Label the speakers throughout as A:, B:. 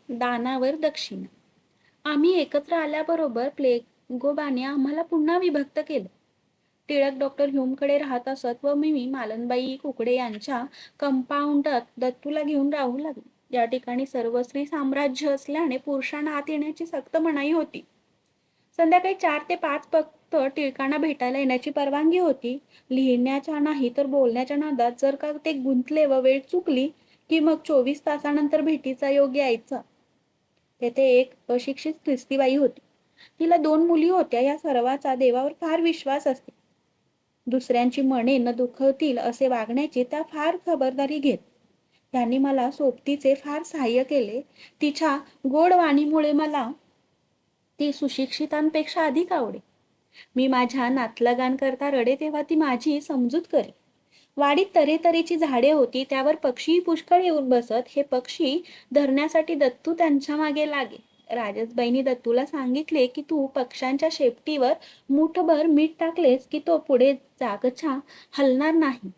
A: दानावर दक्षिणा. आम्ही एकत्र आल्याबरोबर प्लेगोबाने आम्हाला पुन्हा विभक्त केलं. टिळक डॉक्टर ह्यूमकडे राहत असत व मी मालनबाई कुकडे यांच्या कंपाऊंडात दत्तूला घेऊन राहू लागले. या ठिकाणी सर्व स्त्री साम्राज्य असल्याने पुरुषांना आत येण्याची सक्त मनाई होती. संध्याकाळी 4 ते 5 फक्त टिळकांना भेटायला येण्याची परवानगी होती. लिहिण्याच्या नाही तर बोलण्याच्या नादात जर का ते गुंतले व वेळ चुकली की मग 24 तासानंतर भेटीचा योग यायचा. तेथे एक अशिक्षित ख्रिस्तीबाई होती. तिला 2 मुली होत्या. या सर्वाचा देवावर फार विश्वास असते. दुसऱ्यांची मने न दुखवतील असे वागण्याची त्या फार खबरदारी घेत. त्यांनी मला सोबतीचे फार सहाय्य केले. तिच्या गोड वाणीमुळे मला ती सुशिक्षितांपेक्षा अधिक आवडे. मी माझ्या नातलगांकरता रडे तेव्हा ती माझी समजूत करी. वाडीत तऱ्हेतऱ्हेची झाडे होती. त्यावर पक्षी पुष्कळ येऊन बसत. हे पक्षी धरण्यासाठी दत्तू त्यांच्या मागे लागे. राजसबाईंनी दत्तूला सांगितले की तू पक्ष्यांच्या शेपटीवर मूठभर मीठ टाकलेस की तो पुढे जागच्या हलणार नाही.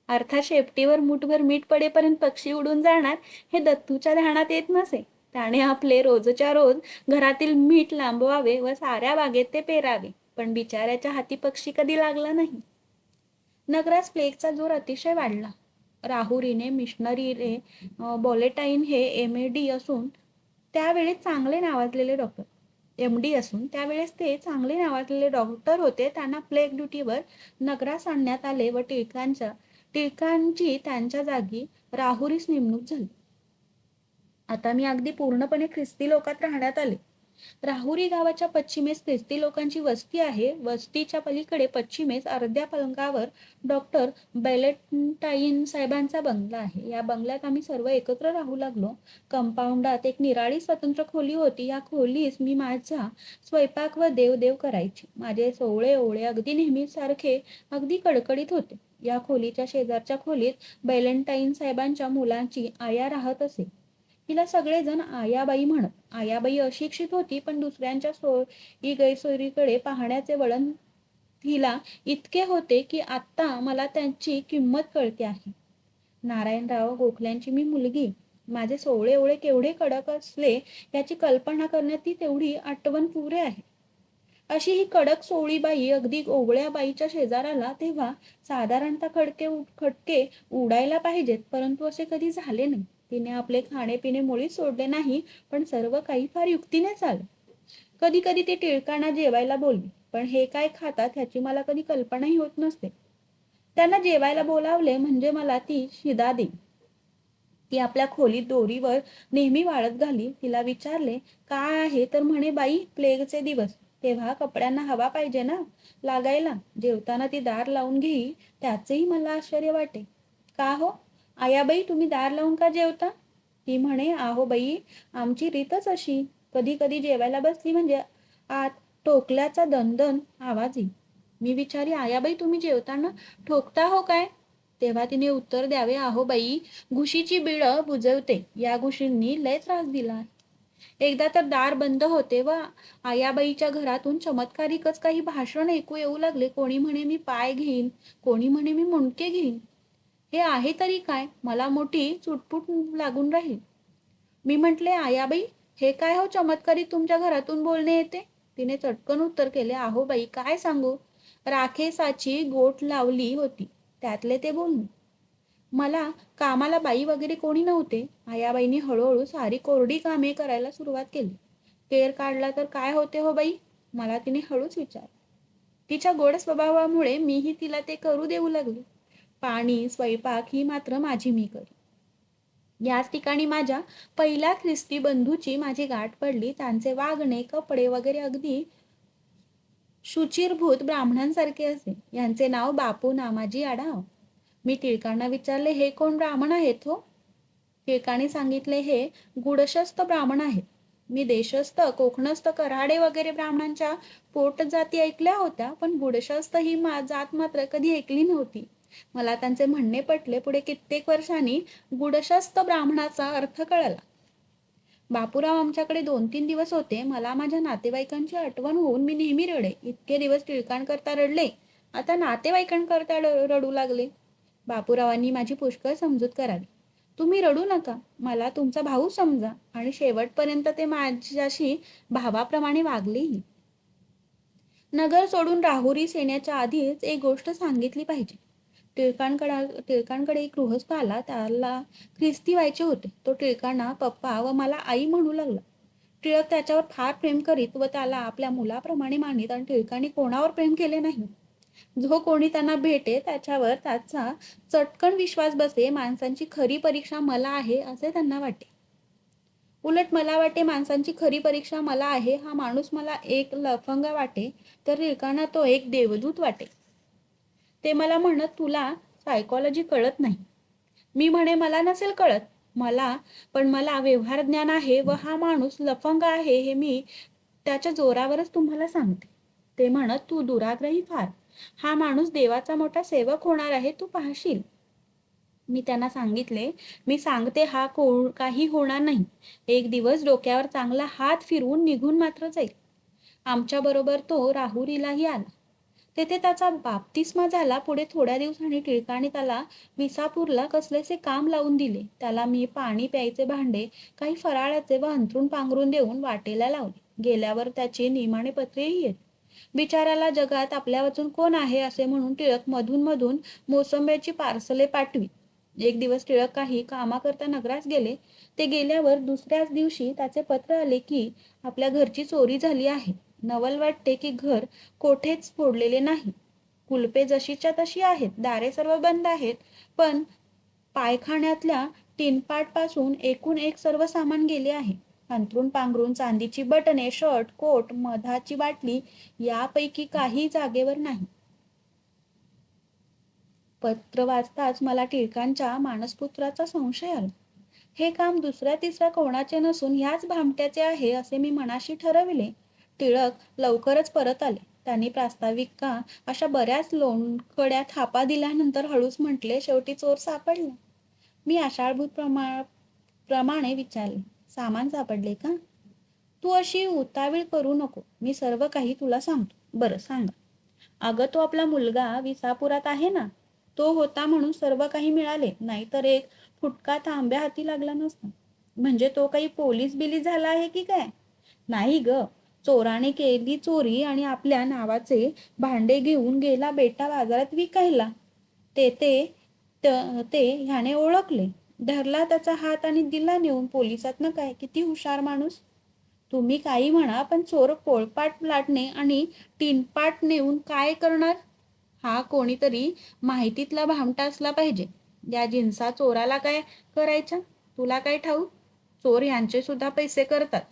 A: अर्थात शेपटीवर मूठभर मीठ पडेपर्यंत पक्षी उडून जाणार हे दत्तूच्या ध्यानात येत नसे. त्याने आपले रोजच्या रोज घरातील मीठ लांबवावे व साऱ्या बागेत ते पेरावे. पण बिचाऱ्याच्या हाती पक्षी कधी लागला नाही. नगरात प्लेगचा जोर अतिशय वाढला. राहुरीने मिशनरीने बॉलेटाईन हे MD असून त्यावेळेस चांगले नावाजलेले डॉक्टर MD असून त्यावेळेस ते चांगले नावाजलेले डॉक्टर होते. त्यांना प्लेग ड्युटीवर नगरास आणण्यात आले व टिळकांची त्यांच्या जागी राहुरीस नेमणूक झाली. आता मी अगदी पूर्णपणे ख्रिस्ती लोकात राहण्यात आले. राहुरी गावाच्या पश्चिमेस ख्रिस्ती लोकांची वस्ती आहे. वस्तीच्या पलीकडे पश्चिमेस अर्ध्या पलंगावर डॉक्टर बॅलेंटाईन साहेबांचा बंगला आहे. या बंगल्यात आम्ही सर्व एकत्र राहू लागलो. कंपाऊंडात एक निराळी स्वतंत्र खोली होती. या खोलीस मी माझा स्वयंपाक व देवदेव करायची. माझे सोवळे ओवळे अगदी नेहमीसारखे अगदी कडकडीत होते. या खोलीच्या शेजारच्या खोलीत बॅलेंटाईन साहेबांच्या मुलांची आया राहत असे. तिला सगळेजण आयाबाई म्हणत. आयाबाई अशिक्षित होती पण दुसऱ्यांच्या सोयी गैरसोयीकडे पाहण्याचे वळण तिला इतके होते की आत्ता मला त्यांची किंमत कळते आहे. नारायणराव गोखल्यांची मी मुलगी. माझे सोवळे ओळे केवढे कडक असले याची कल्पना करण्यात ती तेवढी आठवण पुरे आहे. अशी ही कडक सोवळी अगदी ओवळ्या बाईच्या शेजाराला तेव्हा साधारणतः खटके उडायला पाहिजेत परंतु असे कधी झाले नाही. तिने आपले खाणेपिणे मुळीच सोडले नाही पण सर्व काही फार युक्तीने चालले. कधी कधी ती टिळकांना जेवायला बोलली पण हे काय खातात ह्याची मला कधी कल्पनाही होत नसते. त्यांना जेवायला बोलावले म्हणजे मला ती शिदा देई. ती आपल्या खोलीत दोरीवर नेहमी वाळत घाली. तिला विचारले काय आहे तर म्हणे बाई प्लेगचे दिवस तेव्हा कपड्यांना हवा पाहिजे ना लागायला. जेवताना ती दार लावून घेई त्याचेही मला आश्चर्य वाटे. का हो आयाबाई तुम्ही दार लावून का जेवता? ती म्हणे आहो बाई आमची रीतच अशी. कधी कधी जेवायला बसली म्हणजे आत टोकल्याचा दणदण आवाज येई. मी विचारी आयाबाई तुम्ही जेवताना ठोकता हो काय? तेव्हा तिने उत्तर द्यावे आहो बाई घुशीची बिळं बुजवते. या घुशींनी लय त्रास दिला. एकदा तर दार बंद होते व आयाबाईच्या घरातून चमत्कारिकच काही भाषण ऐकू येऊ लागले. कोणी म्हणे मी पाय घेईन, कोणी म्हणे मी मुंडके घेईन. हे आहे तरी काय? मला मोठी चुटपुट लागून राहील. मी म्हटले आयाबाई हे काय हो चमत्कारिक तुमच्या घरातून बोलणे येते? तिने चटकन उत्तर केले आहो बाई काय सांगू राखेसाची गोट लावली होती त्यातले ते बोलणे. मला कामाला बाई वगैरे कोणी नव्हते. आयाबाईंनी हळूहळू सारी कोरडी कामे करायला सुरुवात केली. केर काढला तर काय होते हो बाई? मला तिने हळूच विचारले. तिच्या गोड स्वभावामुळे मीही तिला ते करू देऊ लागले. पाणी स्वयंपाक ही मात्र माझी मी करी. याच ठिकाणी माझ्या पहिल्या ख्रिस्ती बंधूची माझी गाठ पडली. त्यांचे वागणे कपडे वगैरे अगदी शुचिरभूत ब्राह्मणांसारखे असे. यांचे नाव बापू नामाजी आढाव. मी टिळकांना विचारले हे कोण ब्राह्मण आहेत हो? टिळकांनी सांगितले हे गुडशस्थ ब्राह्मण आहेत. मी देशस्थ कोकणस्थ कऱ्हाडे वगैरे ब्राह्मणांच्या पोट जाती ऐकल्या होत्या पण गुडशस्थ ही जात मात्र कधी ऐकली नव्हती. मला त्यांचे म्हणणे पटले. पुढे कित्येक वर्षांनी गुडशस्थ ब्राह्मणाचा अर्थ कळला. बापूराव आमच्याकडे 2-3 दिवस होते. मला माझ्या नातेवाईकांची आठवण होऊन मी नेहमी रडे. इतके दिवस टिळकांकरता रडले आता नातेवाईकांकरता रडू लागले. बापूरावांनी माझी पुष्कळ समजूत करावी. तुम्ही रडू नका. मला तुमचा भाऊ समजा. आणि शेवटपर्यंत ते माझ्याशी भावाप्रमाणे वागलेही. नगर सोडून राहुरीस येण्याच्या आधीच एक गोष्ट सांगितली पाहिजे. टिळकांकडे एक गृहस्थ आला. त्याला ख्रिस्ती व्हायचे होते. तो टिळकांना पप्पा व मला आई म्हणू लागला. टिळक त्याच्यावर फार प्रेम करीत व त्याला आपल्या मुलाप्रमाणे मानित आणि टिळकांनी कोणावर प्रेम केले नाही. जो कोणी त्यांना भेटे त्याच्यावर त्याचा चटकन विश्वास बसे. माणसांची खरी परीक्षा मला आहे असे त्यांना वाटे. उलट मला वाटे माणसांची खरी परीक्षा मला आहे हा माणूस मला एक लफंगा वाटे तर टिळकांना तो एक देवदूत वाटे. ते मला म्हणत तुला सायकॉलॉजी कळत नाही. मी म्हणे मला नसेल कळत. मला व्यवहार ज्ञान आहे व हा माणूस लफंगा आहे हे मी त्याच्या जोरावरच तुम्हाला सांगते. ते म्हणत तू दुराग्रही फार. हा माणूस देवाचा मोठा सेवक होणार आहे तू पाहशील. मी त्यांना सांगितले मी सांगते हा काही होणार नाही. एक दिवस डोक्यावर चांगला हात फिरवून निघून मात्र जाईल. आमच्या बरोबर तो राहुरीलाही आला. तेथे त्याचा बाप्तिस्मा झाला. पुढे थोड्या दिवसांनी टिळकाने त्याला विसापूरला कसलेसे काम लावून दिले. त्याला मी पाणी प्यायचे भांडे काही फराळाचे व अंथरूण पांघरून देऊन वाटेला लावले. गेल्यावर त्याची निमाणे पत्रेही येत. बिचाराला जगात आपल्या वाचून कोण आहे असे म्हणून टिळक मधून मधून मोसंब्याची पार्सले पाठवी. एक दिवस टिळक काही कामाकरता नगरास गेले. ते गेल्यावर दुसऱ्याच दिवशी त्याचे पत्र आले की आपल्या घरची चोरी झाली आहे. नवल वाटते की घर कोठेच फोडलेले नाही. कुलपे जशीच्या तशी आहेत. दारे सर्व बंद आहेत. पण पायखान्यातल्या टिनपाट पासून एकूण एक सर्व सामान गेले आहे. अंथरूण पांघरून चांदीची बटणे शर्ट कोट मधाची बाटली यापैकी काही जागेवर नाही. पत्र वाचताच मला टिळकांच्या मानसपुत्राचा संशय आला. हे काम दुसऱ्या तिसऱ्या कोणाचे नसून ह्याच भामट्याचे आहे असे मी मनाशी ठरविले. टिळक लवकरच परत आले. त्यांनी प्रास्ताविका अशा बऱ्याच लोणकड्या थापा दिल्यानंतर हळूच म्हटले शेवटी चोर सापडला. मी आषाढभूत प्रमाणे विचारले सामान सापडले का? तू अशी उतावीळ करू नको. मी सर्व काही तुला सांगतो. बरं सांगा. अगं तो आपला मुलगा विसापुरात आहे ना. तो होता म्हणून सर्व काही मिळाले. नाहीतर एक फुटका तांब्या हाती लागला नसता. म्हणजे तो काही पोलीस बिलीस झाला आहे की काय? नाही ग. चोराने केली चोरी आणि आपल्या नावाचे भांडे घेऊन गेला बेटा बाजारात विकायला. ते ते ते ह्याने ओळखले. धरला त्याचा हात आणि दिला नेऊन पोलिसात. काय किती हुशार माणूस. तुम्ही काही म्हणा पण चोर पोळपाट लाटणे आणि टिनपाट नेऊन काय करणार? हा कोणीतरी माहितीतला भामटा असला पाहिजे. या जिन्सा चोराला काय करायच्या? तुला काय ठाऊक? चोर यांचे सुद्धा पैसे करतात.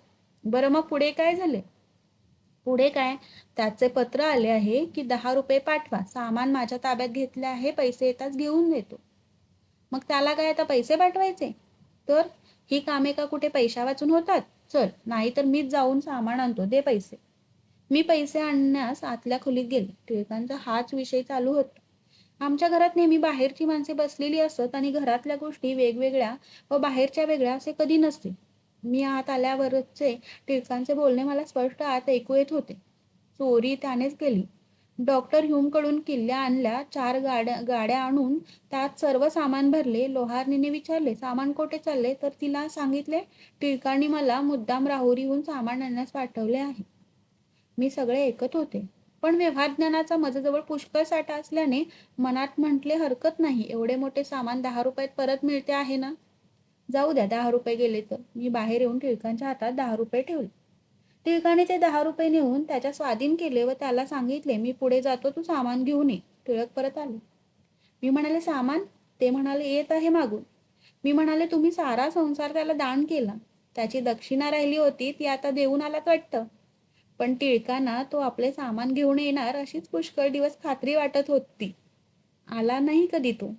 A: बरं मग पुढे काय झाले? पुढे काय? त्याचे पत्र आले आहे की 10 रुपये पाठवा. सामान माझ्या ताब्यात घेतले आहे. पैसे येताच घेऊन देतो. मग त्याला काय आता पैसे पाठवायचे? तर ही कामे का कुठे पैशा वाचून होतात? चल, नाही तर मीच जाऊन सामान आणतो. दे पैसे. मी पैसे आणण्यास आतल्या खोलीत गेले. टिळकांचा हाच विषय चालू होता. आमच्या घरात नेहमी बाहेरची माणसे बसलेली असत आणि घरातल्या गोष्टी वेगवेगळ्या व बाहेरच्या वेगळ्या असे कधी नसते. मी आत आल्यावरचे टिळकांचे बोलणे मला स्पष्ट आत ऐकू येत होते. चोरी त्यानेच केली. डॉक्टर ह्यूमकडून किल्ल्या आणल्या. 4 गाड्या आणून त्यात सर्व सामान भरले. लोहारणीने विचारले सामान कोठे चालले तर तिला सांगितले टिळकांनी मला मुद्दाम राहुरीहून सामान आणण्यास पाठवले आहे. मी सगळे ऐकत होते. पण व्यवहार ज्ञानाचा माझ्याजवळ पुष्कळ साठा असल्याने मनात म्हटले हरकत नाही. एवढे मोठे सामान 10 रुपयात परत मिळते आहे ना. जाऊ द्या 10 रुपये गेले तर. मी बाहेर येऊन टिळकांच्या हातात 10 रुपये ठेवले. टिळकाने ते 10 रुपये नेऊन त्याच्या स्वाधीन केले व त्याला सांगितले मी पुढे जातो तू सामान घेऊन ये. टिळक परत आले. मी म्हणाले सामान? ते म्हणाले येत आहे मागून. मी म्हणाले तुम्ही सारा संसार त्याला दान केला. त्याची दक्षिणा राहिली होती ती आता देऊन आलात वाटतं. पण टिळकांना तो आपले सामान घेऊन येणार अशीच पुष्कळ दिवस खात्री वाटत होती. आला नाही कधी तो.